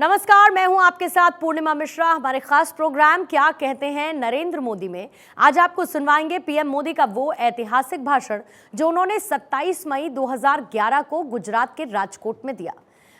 नमस्कार, मैं हूं आपके साथ पूर्णिमा मिश्रा। हमारे खास प्रोग्राम क्या कहते हैं नरेंद्र मोदी में आज आपको सुनवाएंगे पीएम मोदी का वो ऐतिहासिक भाषण जो उन्होंने 27 मई 2011 को गुजरात के राजकोट में दिया।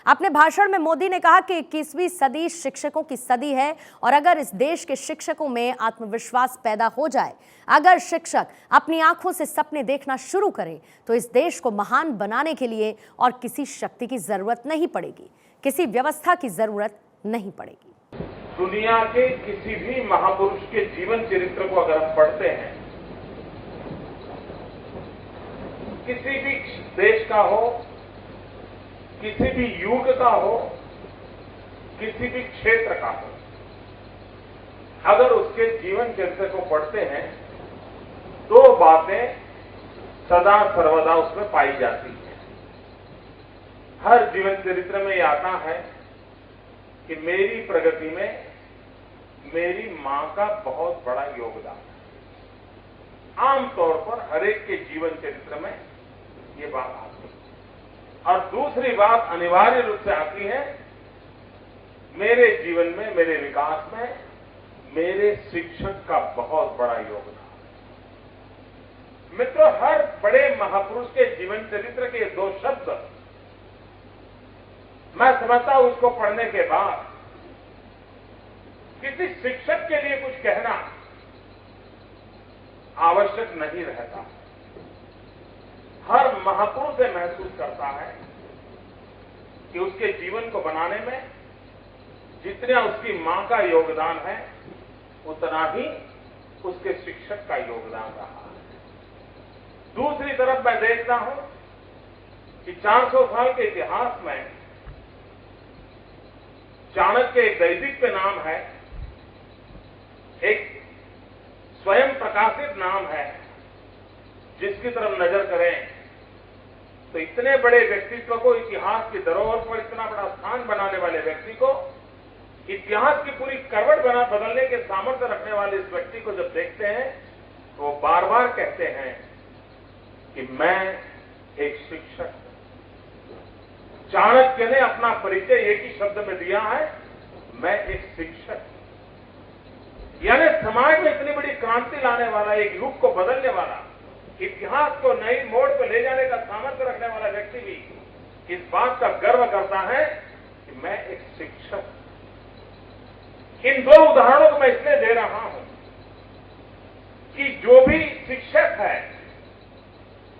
अपने भाषण में मोदी ने कहा कि 21वीं सदी शिक्षकों की सदी है और अगर इस देश के शिक्षकों में आत्मविश्वास पैदा हो जाए, अगर शिक्षक अपनी आंखों से सपने देखना शुरू करें, तो इस देश को महान बनाने के लिए और किसी शक्ति की जरूरत नहीं पड़ेगी, किसी व्यवस्था की जरूरत नहीं पड़ेगी। दुनिया के किसी भी महापुरुष के जीवन चरित्र को अगर हम पढ़ते हैं, किसी भी देश का हो, किसी भी युग का हो, किसी भी क्षेत्र का हो, अगर उसके जीवन चरित्र को पढ़ते हैं, दो बातें सदा सर्वदा उसमें पाई जाती हैं। हर जीवन चरित्र में यह आता है कि मेरी प्रगति में मेरी मां का बहुत बड़ा योगदान है। आमतौर पर हर एक के जीवन चरित्र में ये बात आती है। और दूसरी बात अनिवार्य रूप से आती है, मेरे जीवन में, मेरे विकास में मेरे शिक्षक का बहुत बड़ा योगदान। मित्रों, हर बड़े महापुरुष के जीवन चरित्र के दो शब्द मैं समझता हूं उसको पढ़ने के बाद किसी शिक्षक के लिए कुछ कहना आवश्यक नहीं रहता। हर महापुरुष से महसूस करता है कि उसके जीवन को बनाने में जितना उसकी मां का योगदान है, उतना ही उसके शिक्षक का योगदान रहा है। दूसरी तरफ मैं देखता हूं कि 400 साल के इतिहास में चाणक्य एक दैदिक नाम है, एक स्वयं प्रकाशित नाम है, जिसकी तरफ नजर करें तो इतने बड़े व्यक्तित्व को, इतिहास की धरोहर पर इतना बड़ा स्थान बनाने वाले व्यक्ति को, इतिहास की पूरी करवट बदलने के सामर्थ्य रखने वाले इस व्यक्ति को जब देखते हैं तो वो बार बार कहते हैं कि मैं एक शिक्षक। चाणक्य ने अपना परिचय एक ही शब्द में दिया है, मैं एक शिक्षक। यानी समाज में इतनी बड़ी क्रांति लाने वाला, एक युग को बदलने वाला, इतिहास को नई मोड़ पर ले जाने का सामर्थ्य रखने वाला व्यक्ति भी इस बात का गर्व करता है कि मैं एक शिक्षक। इन दो उदाहरणों को मैं इसलिए दे रहा हूं कि जो भी शिक्षक है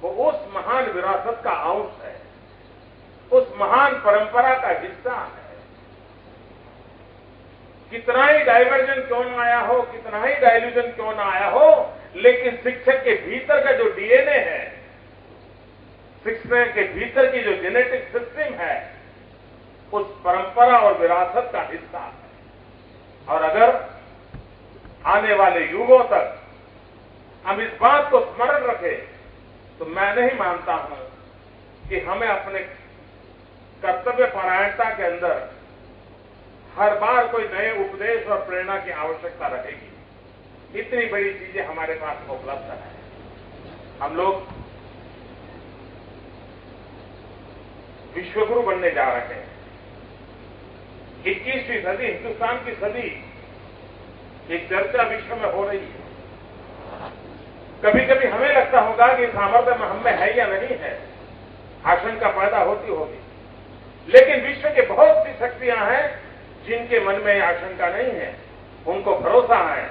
वो उस महान विरासत का अंश है, उस महान परंपरा का हिस्सा है। कितना ही डाइवर्जन क्यों ना आया हो, कितना ही डाइल्यूजन क्यों ना आया हो, लेकिन शिक्षक के भीतर का जो डीएनए है, शिक्षक के भीतर की जो जेनेटिक सिस्टम है, उस परंपरा और विरासत का हिस्सा है। और अगर आने वाले युगों तक हम इस बात को स्मरण रखें तो मैं नहीं मानता हूं कि हमें अपने कर्तव्य परायणता के अंदर हर बार कोई नए उपदेश और प्रेरणा की आवश्यकता रहेगी। इतनी बड़ी चीजें हमारे पास उपलब्ध है। हम लोग विश्वगुरु बनने जा रहे हैं। 21वीं सदी, हिंदुस्तान की सदी, एक चर्चा विश्व में हो रही है। कभी कभी हमें लगता होगा कि सामर्थ्य में हम में है या नहीं है, आशंका पैदा होती होगी। लेकिन विश्व के बहुत सी शक्तियां हैं जिनके मन में आशंका नहीं है। उनको भरोसा है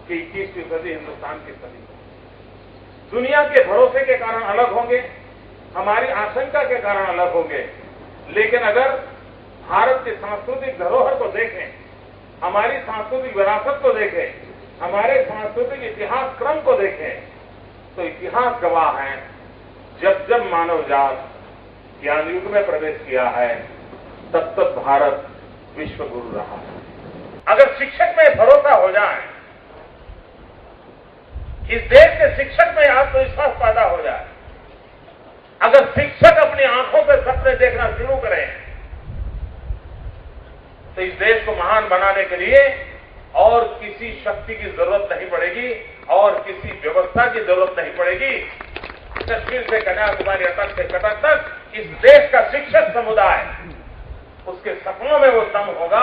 कि 21वीं सदी हिंदुस्तान की सदी है। दुनिया के भरोसे के कारण अलग होंगे, हमारी आशंका के कारण अलग होंगे, लेकिन अगर भारत की सांस्कृतिक धरोहर को देखें, हमारी सांस्कृतिक विरासत को देखें, हमारे सांस्कृतिक इतिहास क्रम को देखें, तो इतिहास गवाह है, जब जब मानव जात ज्ञान युग में प्रवेश किया है, तब तक भारत विश्व गुरु रहा है। अगर शिक्षक में भरोसा हो जाए, इस देश के शिक्षक में आत्मविश्वास पैदा हो जाए, अगर शिक्षक अपनी आंखों से सपने देखना शुरू करें, तो इस देश को महान बनाने के लिए और किसी शक्ति की जरूरत नहीं पड़ेगी और किसी व्यवस्था की जरूरत नहीं पड़ेगी। कश्मीर से कन्याकुमारी तक से कटक तक इस देश का शिक्षक समुदाय उसके सपनों में वो दम होगा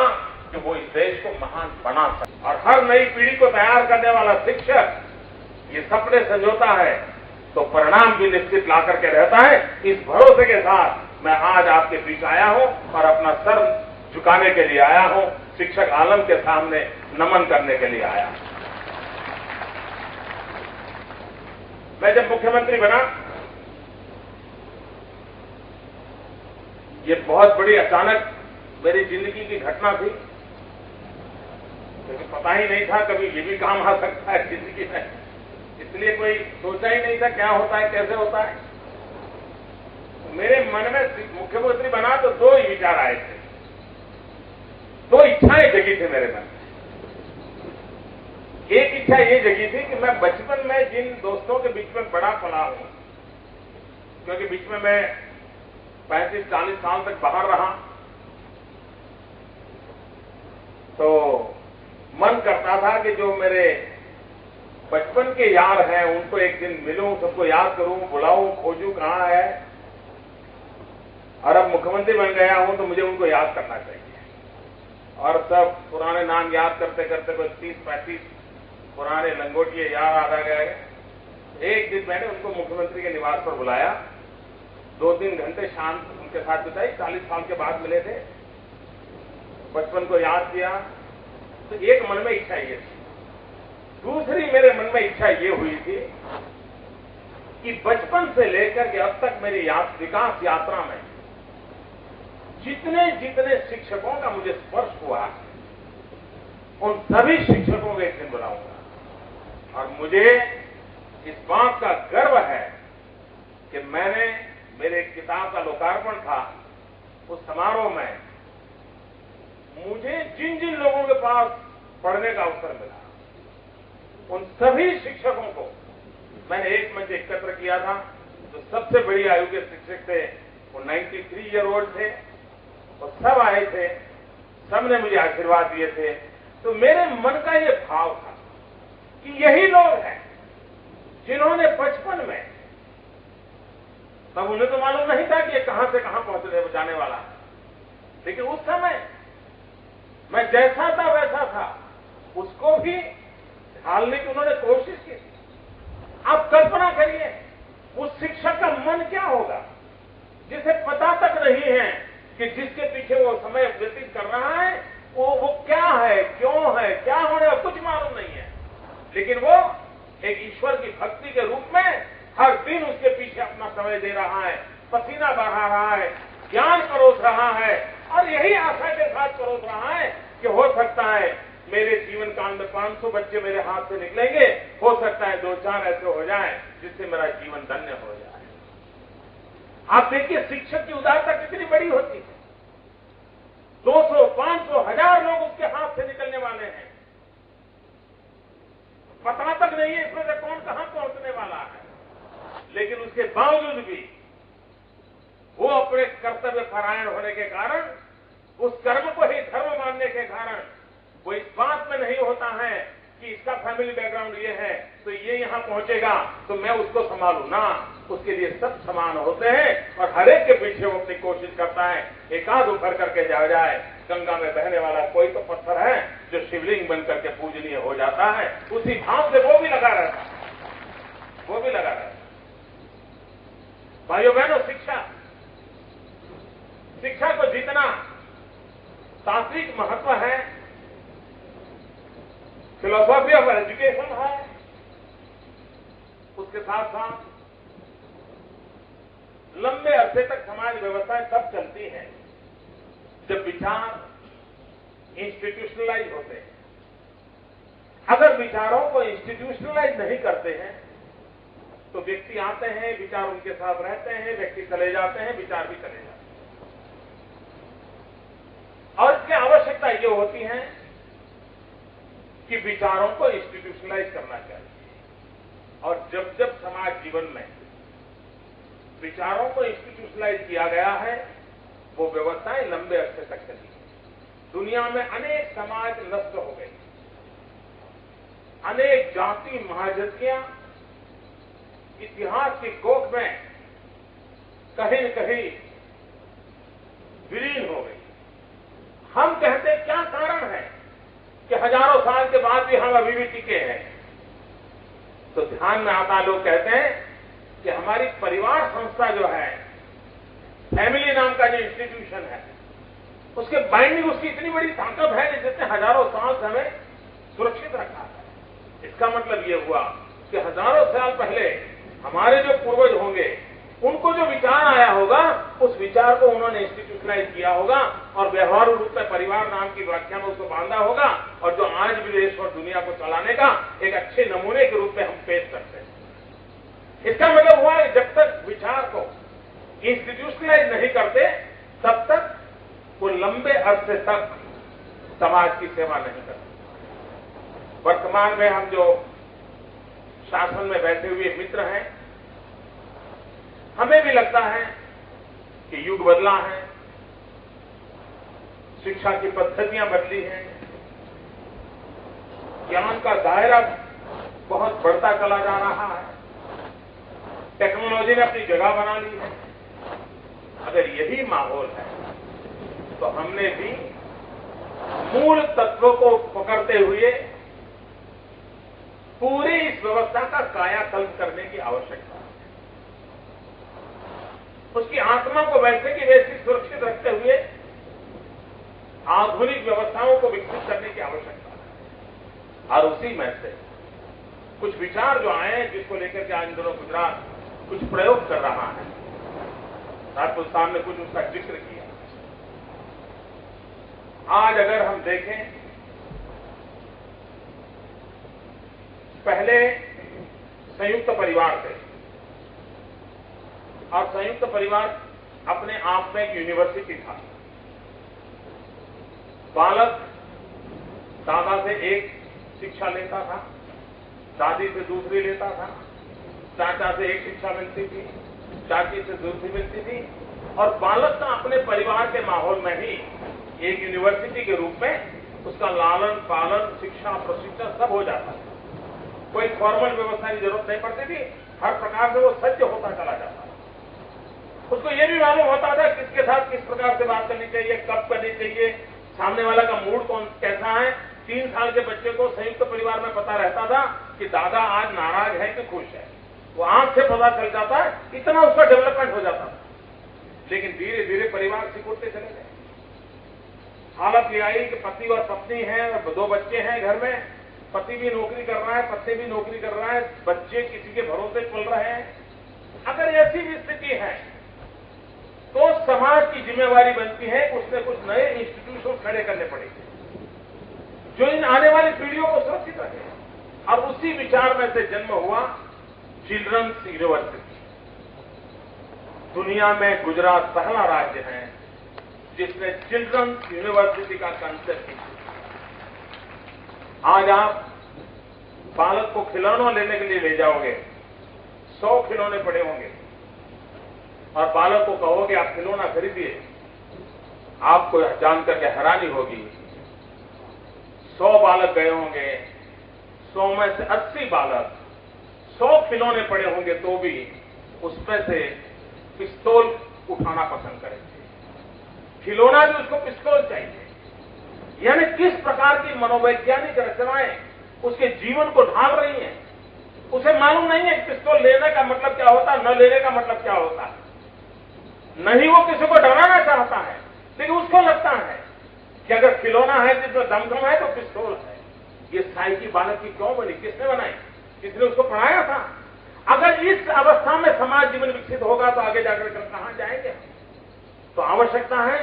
कि वो इस देश को महान बना सके। और हर नई पीढ़ी को तैयार करने वाला शिक्षक ये सपने संजोता है तो परिणाम भी निश्चित ला करके रहता है। इस भरोसे के साथ मैं आज आपके बीच आया हूं और अपना सर झुकाने के लिए आया हूं, शिक्षक आलम के सामने नमन करने के लिए आया हूं। मैं जब मुख्यमंत्री बना, ये बहुत बड़ी अचानक मेरी जिंदगी की घटना थी, क्योंकि पता ही नहीं था कभी ये भी काम आ सकता है जिंदगी में, इसलिए कोई सोचा ही नहीं था क्या होता है, कैसे होता है। मेरे मन में मुख्यमंत्री बना तो दो ही विचार आए थे, दो इच्छाएं जगी थी मेरे मन में। एक इच्छा ये जगी थी कि मैं बचपन में जिन दोस्तों के बीच में बड़ा पला हूं, क्योंकि बीच में मैं 35-40 साल तक बाहर रहा, तो मन करता था कि जो मेरे बचपन के यार हैं उनको एक दिन मिलूं, सबको याद करूं, बुलाऊं, खोजूं कहां है। और अब मुख्यमंत्री बन गया हूं तो मुझे उनको याद करना चाहिए। और सब पुराने नाम याद करते करते कोई 30-35 पुराने लंगोटिए याद आ गए। एक दिन मैंने उनको मुख्यमंत्री के निवास पर बुलाया, 2-3 घंटे शाम उनके साथ बिताई। 40 साल के बाद मिले थे, बचपन को याद किया। तो एक मन में इच्छा ये थी। दूसरी मेरे मन में इच्छा ये हुई थी कि बचपन से लेकर के अब तक मेरी विकास यात्रा में जितने जितने शिक्षकों का मुझे स्पर्श हुआ, उन सभी शिक्षकों को एक दिन बुलाऊंगा। और मुझे इस बात का गर्व है कि मैंने, मेरे एक किताब का लोकार्पण था, उस समारोह में मुझे जिन जिन लोगों के पास पढ़ने का अवसर मिला, उन सभी शिक्षकों को मैंने एक मंच एकत्र किया था। जो सबसे बड़ी आयु के शिक्षक थे वो 93 ईयर ओल्ड थे, और सब आए थे, सबने मुझे आशीर्वाद दिए थे। तो मेरे मन का ये भाव था कि यही लोग हैं जिन्होंने बचपन में, तब उन्हें तो मालूम नहीं था कि ये कहां से कहां पहुंचने जाने वाला है, लेकिन उस समय मैं जैसा था वैसा था, उसको भी ढालने की उन्होंने कोशिश की। आप कल्पना करिए उस शिक्षक का मन क्या होगा जिसे पता तक नहीं है कि जिसके पीछे वो समय व्यतीत कर रहा है वो क्या है, क्यों है, क्या होने का कुछ मालूम नहीं है, लेकिन वो एक ईश्वर की भक्ति के रूप में हर दिन उसके पीछे अपना समय दे रहा है, पसीना बहा रहा है, ज्ञान परोस रहा है, और यही आशा के साथ परोस रहा है कि हो सकता है मेरे जीवन काल में 500 बच्चे मेरे हाथ से निकलेंगे, हो सकता है 2-4 ऐसे हो जाएं जिससे मेरा जीवन धन्य हो जाए। आप देखिए शिक्षक की उदारता कितनी बड़ी होती है। 200, 500, 1000 लोग उसके हाथ से निकलने वाले हैं, पता तक नहीं है इसमें से कौन कहां पहुंचने वाला है, लेकिन उसके बावजूद भी वो अपने कर्तव्य परायण होने के कारण, उस कर्म को ही धर्म मानने के कारण, वो इस बात में नहीं होता है कि इसका फैमिली बैकग्राउंड ये है तो ये यहां पहुंचेगा तो मैं उसको संभालू ना। उसके लिए सब समान होते हैं और हर एक के पीछे वो अपनी कोशिश करता है एकाध उभर करके जाए। गंगा में बहने वाला कोई तो पत्थर है जो शिवलिंग बन करके पूजनीय हो जाता है, उसी भाव से वो भी लगा रहता है, वो भी लगा रहता है। भाइयों बहनों, शिक्षा को जितना तात्विक महत्व है, फिलोसॉफी ऑफ एजुकेशन है, उसके साथ साथ लंबे अरसे तक समाज व्यवस्थाएं तब चलती हैं जब विचार इंस्टीट्यूशनलाइज होते हैं। अगर विचारों को इंस्टीट्यूशनलाइज नहीं करते हैं तो व्यक्ति आते हैं, विचार उनके साथ रहते हैं, व्यक्ति चले जाते हैं, विचार भी चले जाते हैं। और इसकी आवश्यकता ये होती है कि विचारों को इंस्टीट्यूशनलाइज करना चाहिए। और जब जब समाज जीवन में विचारों को इंस्टीट्यूशनलाइज किया गया है, वो व्यवस्थाएं लंबे अरसे तक चली। दुनिया में अनेक समाज नष्ट हो गए, अनेक जाति महाजतियां इतिहास की कोख में कहीं न कहीं विलीन हो गई। हम कहते क्या कारण है कि हजारों साल के बाद भी हम अभी भी टिके हैं, तो ध्यान में आता है, लोग कहते हैं कि हमारी परिवार संस्था जो है, फैमिली नाम का जो इंस्टीट्यूशन है, उसके बाइंडिंग, उसकी इतनी बड़ी ताकत है जिसने हजारों साल से हमें सुरक्षित रखा है। इसका मतलब यह हुआ कि हजारों साल पहले हमारे जो पूर्वज होंगे, उनको जो विचार आया होगा, उस विचार को उन्होंने इंस्टीट्यूशनलाइज किया होगा और व्यवहारू रूप में परिवार नाम की व्याख्या में उसको बांधा होगा, और जो आज भी देश और दुनिया को चलाने का एक अच्छे नमूने के रूप में हम पेश करते हैं। इसका मतलब हुआ कि जब तक विचार को इंस्टीट्यूशनलाइज नहीं करते, तब तक वो लंबे अरसे तक समाज की सेवा नहीं करते। वर्तमान में हम जो शासन में बैठे हुए मित्र हैं, हमें भी लगता है कि युग बदला है, शिक्षा की पद्धतियां बदली हैं, ज्ञान का दायरा बहुत बढ़ता चला जा रहा है, टेक्नोलॉजी ने अपनी जगह बना ली है। अगर यही माहौल है तो हमने भी मूल तत्वों को पकड़ते हुए पूरी इस व्यवस्था का कायाकल्प करने की आवश्यकता है। उसकी आत्मा को वैसे की वैसी सुरक्षित रखते हुए आधुनिक व्यवस्थाओं को विकसित करने की आवश्यकता है। और उसी में से कुछ विचार जो आए हैं, जिसको लेकर के आज दिनों गुजरात कुछ प्रयोग कर रहा है, आपको सामने कुछ उसका जिक्र किया। आज अगर हम देखें, पहले संयुक्त परिवार थे, और संयुक्त परिवार अपने आप में एक यूनिवर्सिटी था। बालक दादा से एक शिक्षा लेता था, दादी से दूसरी लेता था, चाचा से एक शिक्षा मिलती थी, चाची से दूसरी मिलती थी, और बालक का अपने परिवार के माहौल में ही एक यूनिवर्सिटी के रूप में उसका लालन पालन, शिक्षा, प्रशिक्षण सब हो जाता है। कोई फॉर्मल व्यवस्था की जरूरत नहीं पड़ती थी, हर प्रकार से वो सज्ज होता चला जाता था। उसको ये भी मालूम होता था किसके साथ किस प्रकार से बात करनी चाहिए, कब करनी चाहिए, सामने वाला का मूड कौन कैसा है। 3 साल के बच्चे को संयुक्त परिवार में पता रहता था कि दादा आज नाराज है कि खुश है, वो आंख से पता चल जाता है, इतना उसका डेवलपमेंट हो जाता था। लेकिन धीरे धीरे परिवार सिकुड़ते चले गए। हालत ये आई कि पति और पत्नी हैं, 2 बच्चे हैं घर में, पति भी नौकरी कर रहा है, पत्नी भी नौकरी कर रहा है, बच्चे किसी के भरोसे चल रहे हैं। अगर ऐसी भी स्थिति है तो समाज की जिम्मेवारी बनती है उसने कुछ नए इंस्टीट्यूशन खड़े करने पड़ेंगे जो इन आने वाली पीढ़ियों को सुरक्षित रखे। और उसी विचार में से जन्म हुआ चिल्ड्रंस यूनिवर्सिटी। दुनिया में गुजरात पहला राज्य है जिसने चिल्ड्रंस यूनिवर्सिटी का कंसेप्ट किया। आज आप बालक को खिलौना लेने के लिए ले जाओगे, 100 खिलौने पड़े होंगे, और बालक को कहोगे आप खिलौना खरीदिए, आपको जानकर के हैरानी होगी। 100 बालक गए होंगे, 100 में से 80 बालक 100 खिलौने पड़े होंगे तो भी उसमें से पिस्तौल उठाना पसंद करेंगे। खिलौना भी उसको पिस्तौल चाहिए। यानी किस प्रकार की मनोवैज्ञानिक रचनाएं उसके जीवन को ढाल रही हैं। उसे मालूम नहीं है कि पिस्तौल लेने का मतलब क्या होता है, न लेने का मतलब क्या होता है। नहीं वो किसी को डराना चाहता है, लेकिन उसको लगता है कि अगर खिलौना है जिसमें दमखम है तो पिस्तौल है। ये साइकी बालक की क्यों बनी, किसने बनाई, किसने उसको पढ़ाया था? अगर इस अवस्था में समाज जीवन विकसित होगा तो आगे जाकर कहां जाएंगे? तो आवश्यकता है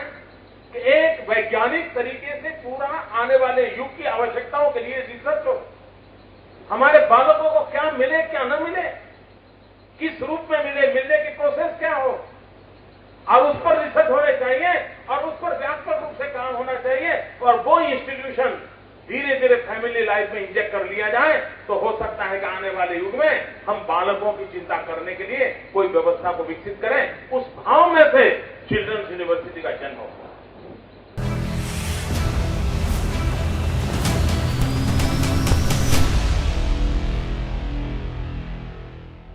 कि एक वैज्ञानिक तरीके से पूरा आने वाले युग की आवश्यकताओं के लिए रिसर्च हो। हमारे बालकों को क्या मिले क्या न मिले, किस रूप में मिले, मिलने की प्रोसेस क्या हो, और उस पर रिसर्च होने चाहिए और उस पर व्यापक रूप से काम होना चाहिए। और वो इंस्टीट्यूशन धीरे धीरे फैमिली लाइफ में इंजेक्ट कर लिया जाए तो हो सकता है कि आने वाले युग में हम बालकों की चिंता करने के लिए कोई व्यवस्था को विकसित करें। उस भाव में से चिल्ड्रंस यूनिवर्सिटी का जन्म हो।